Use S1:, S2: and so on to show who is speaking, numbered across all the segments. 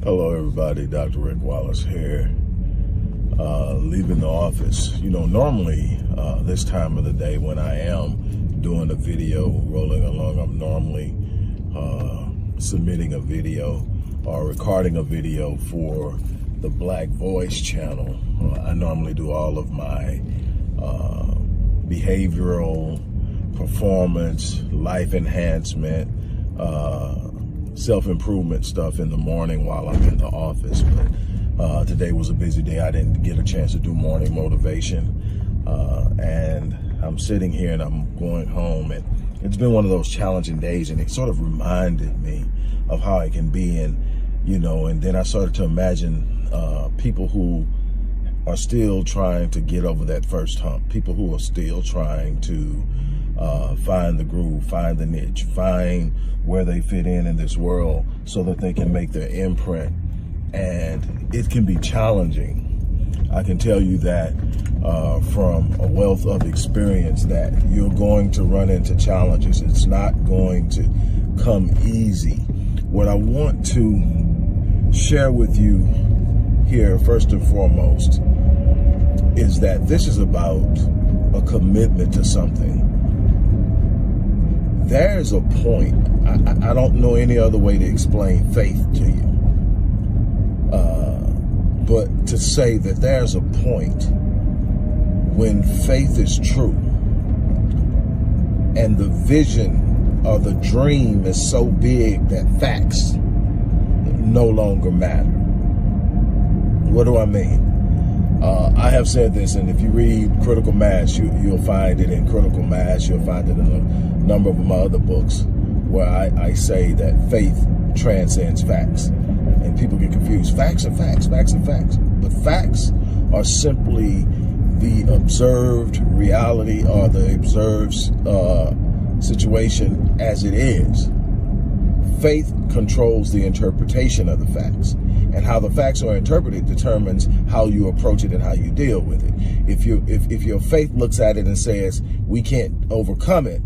S1: Hello everybody, Dr. Rick Wallace here, leaving the office. You know, normally this time of the day when I am doing a video, rolling along, I'm normally submitting a video or recording a video for the Black Voice channel. I normally do all of my behavioral, performance, life enhancement, self-improvement stuff in the morning while I'm in the office. But today was a busy day. I didn't get a chance to do morning motivation. And I'm sitting here and I'm going home, and it's been one of those challenging days, and it sort of reminded me of how it can be. And, you know, and then I started to imagine people who are still trying to get over that first hump, people who are still trying to find the groove, find the niche, find where they fit in this world so that they can make their imprint. And it can be challenging. I can tell you that from a wealth of experience that you're going to run into challenges. It's not going to come easy. What I want to share with you here, first and foremost, is that this is about a commitment to something. There's a point, I don't know any other way to explain faith to you, but to say that there's a point when faith is true and the vision or the dream is so big that facts no longer matter. What do I mean? I have said this, and if you read Critical Mass, you'll find it in Critical Mass. You'll find it in a number of my other books where I say that faith transcends facts. And people get confused. Facts are facts, facts are facts. But facts are simply the observed reality or the observed situation as it is. Faith controls the interpretation of the facts. And how the facts are interpreted determines how you approach it and how you deal with it. If your faith looks at it and says, we can't overcome it,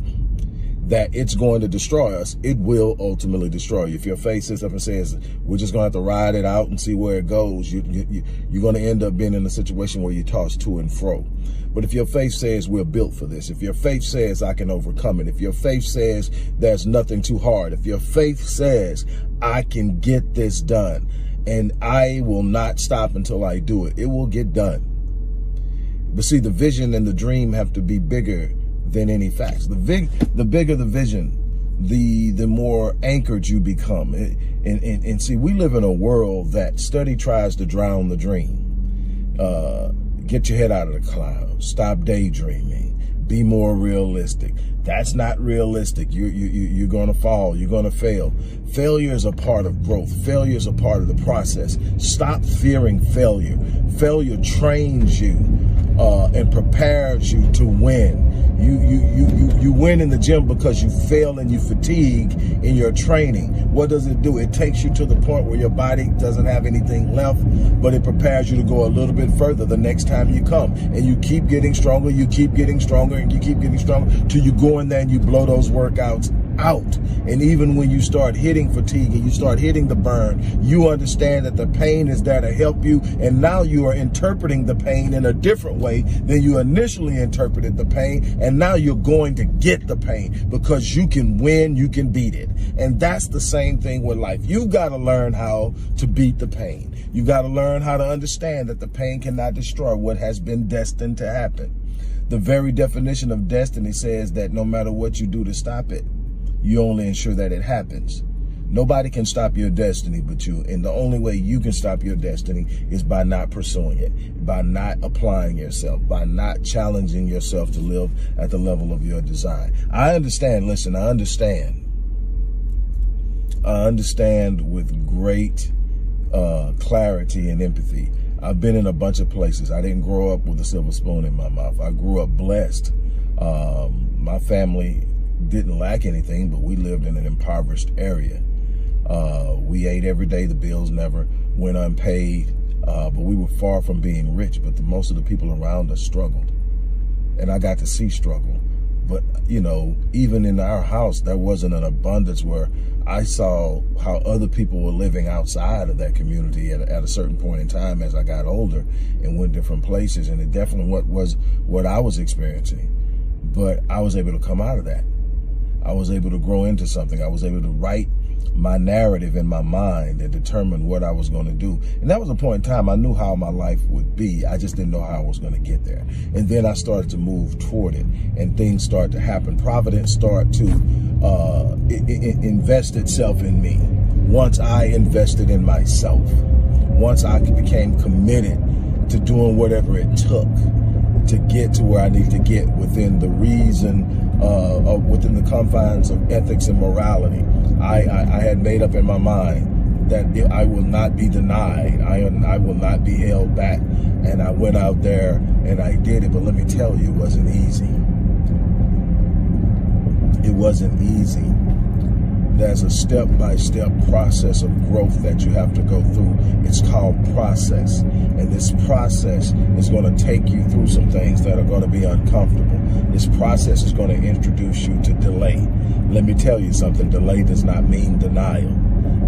S1: that it's going to destroy us, it will ultimately destroy you. If your faith sits up and says, we're just going to have to ride it out and see where it goes, you're going to end up being in a situation where you toss to and fro. But if your faith says, we're built for this, if your faith says, I can overcome it, if your faith says, there's nothing too hard, if your faith says, I can get this done, and I will not stop until I do it, it will get done. But see, the vision and the dream have to be bigger than any facts. The bigger the vision, the more anchored you become. And see, we live in a world that study tries to drown the dream. Get your head out of the clouds. Stop daydreaming. Be more realistic. That's not realistic. You're going to fall. You're going to fail. Failure is a part of growth. Failure is a part of the process. Stop fearing failure. Failure trains you and prepares you to win. You win in the gym because you fail and you fatigue in your training. What does it do? It takes you to the point where your body doesn't have anything left, but it prepares you to go a little bit further the next time you come. And you keep getting stronger, you keep getting stronger, and you keep getting stronger till you go in there and you blow those workouts out. And even when you start hitting fatigue and you start hitting the burn, you understand that the pain is there to help you, and now you are interpreting the pain in a different way than you initially interpreted the pain, and now you're going to get the pain because you can win, you can beat it. And that's the same thing with life. You've got to learn how to beat the pain. You've got to learn how to understand that the pain cannot destroy what has been destined to happen. The very definition of destiny says that no matter what you do to stop it, you only ensure that it happens. Nobody can stop your destiny but you. And the only way you can stop your destiny is by not pursuing it, by not applying yourself, by not challenging yourself to live at the level of your design. I understand. Listen, I understand. I understand with great clarity and empathy. I've been in a bunch of places. I didn't grow up with a silver spoon in my mouth. I grew up blessed. My family didn't lack anything, but we lived in an impoverished area. We ate every day. The bills never went unpaid, but we were far from being rich. But most of the people around us struggled, and I got to see struggle. But, you know, even in our house, there wasn't an abundance where I saw how other people were living outside of that community at a certain point in time as I got older and went different places. And it definitely was what I was experiencing. But I was able to come out of that. I was able to grow into something. I was able to write my narrative in my mind and determine what I was going to do. And that was a point in time I knew how my life would be. I just didn't know how I was going to get there. And then I started to move toward it, and things started to happen. Providence started to invest itself in me. Once I invested in myself, once I became committed to doing whatever it took to get to where I need to get within the reason, within the confines of ethics and morality. I had made up in my mind that I will not be denied. I will not be held back. And I went out there and I did it. But let me tell you, it wasn't easy. It wasn't easy. There's a step-by-step process of growth that you have to go through. It's called process. And this process is going to take you through some things that are going to be uncomfortable. This process is going to introduce you to delay. Let me tell you something. Delay does not mean denial.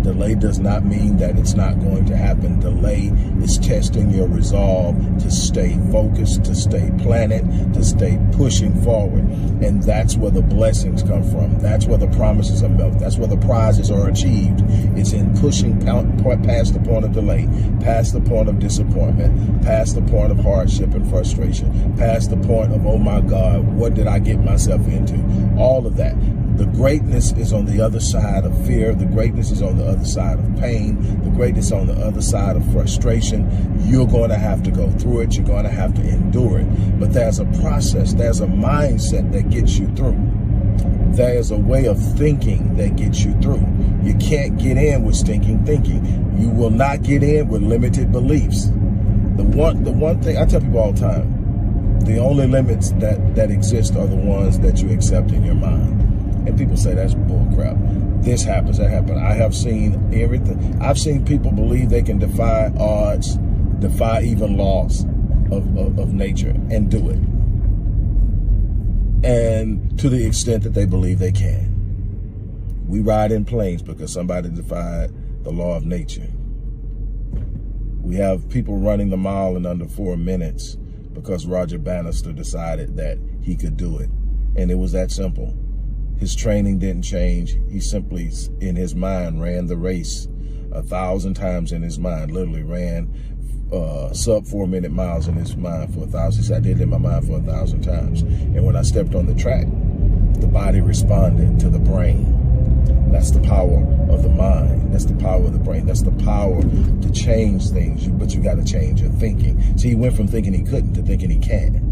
S1: Delay does not mean that it's not going to happen. Delay is testing your resolve to stay focused, to stay planted, to stay pushing forward. And that's where the blessings come from. That's where the promises are made. That's where the prizes are achieved. It's in pushing past the point of delay, past the point of disappointment, past the point of hardship and frustration, past the point of, oh my God, what did I get myself into? All of that. The greatness is on the other side of fear. The greatness is on the other side of pain. The greatness is on the other side of frustration. You're going to have to go through it. You're going to have to endure it. But there's a process. There's a mindset that gets you through. There's a way of thinking that gets you through. You can't get in with stinking thinking. You will not get in with limited beliefs. The one thing I tell people all the time, the only limits that exist are the ones that you accept in your mind. And people say that's bull crap. This happens, that happens. I have seen everything. I've seen people believe they can defy odds, defy even laws of nature, and do it. And to the extent that they believe they can. We ride in planes because somebody defied the law of nature. We have people running the mile in under 4 minutes because Roger Bannister decided that he could do it. And it was that simple. His training didn't change. He simply, in his mind, ran the race 1,000 times in his mind, literally ran sub 4 minute miles in his mind for 1,000. He said, I did it in my mind for 1,000 times. And when I stepped on the track, the body responded to the brain. That's the power of the mind. That's the power of the brain. That's the power to change things. But you got to change your thinking. So he went from thinking he couldn't to thinking he can.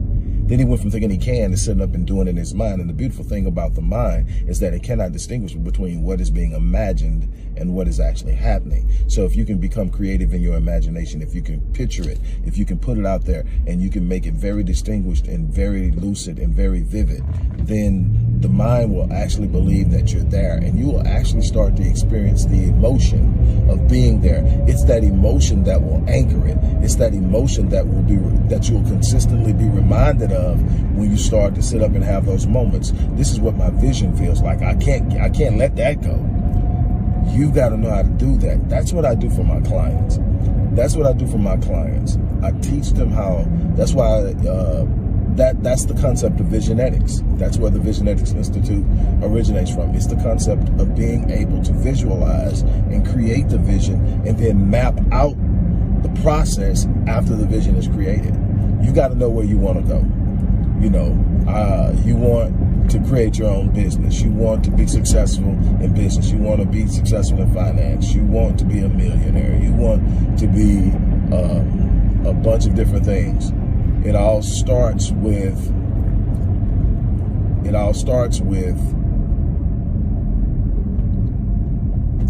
S1: Then he went from thinking he can to sitting up and doing it in his mind. And the beautiful thing about the mind is that it cannot distinguish between what is being imagined and what is actually happening. So if you can become creative in your imagination, if you can picture it, if you can put it out there and you can make it very distinguished and very lucid and very vivid, then the mind will actually believe that you're there, and you will actually start to experience the emotion of being there. It's that emotion that will anchor it. It's that emotion that you'll consistently be reminded of when you start to sit up and have those moments. This is what my vision feels like. I can't let that go. You've got to know how to do that. That's what I do for my clients. That's what I do for my clients. I teach them how. That's why that's the concept of visionetics. That's where the Visionetics Institute originates from. It's the concept of being able to visualize and create the vision and then map out the process after the vision is created. You got to know where you want to go. You know, you want to create your own business. You want to be successful in business. You want to be successful in finance. You want to be a millionaire. You want to be a bunch of different things. It all starts with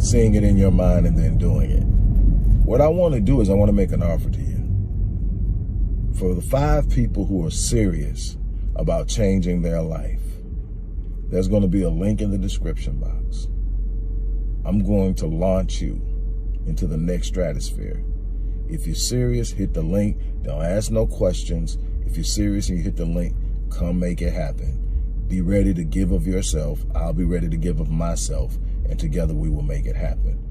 S1: seeing it in your mind and then doing it. What I want to do is I want to make an offer to you. For the 5 people who are serious about changing their life, there's going to be a link in the description box. I'm going to launch you into the next stratosphere. If you're serious, hit the link. Don't ask no questions. If you're serious and you hit the link, come make it happen. Be ready to give of yourself. I'll be ready to give of myself. And together we will make it happen.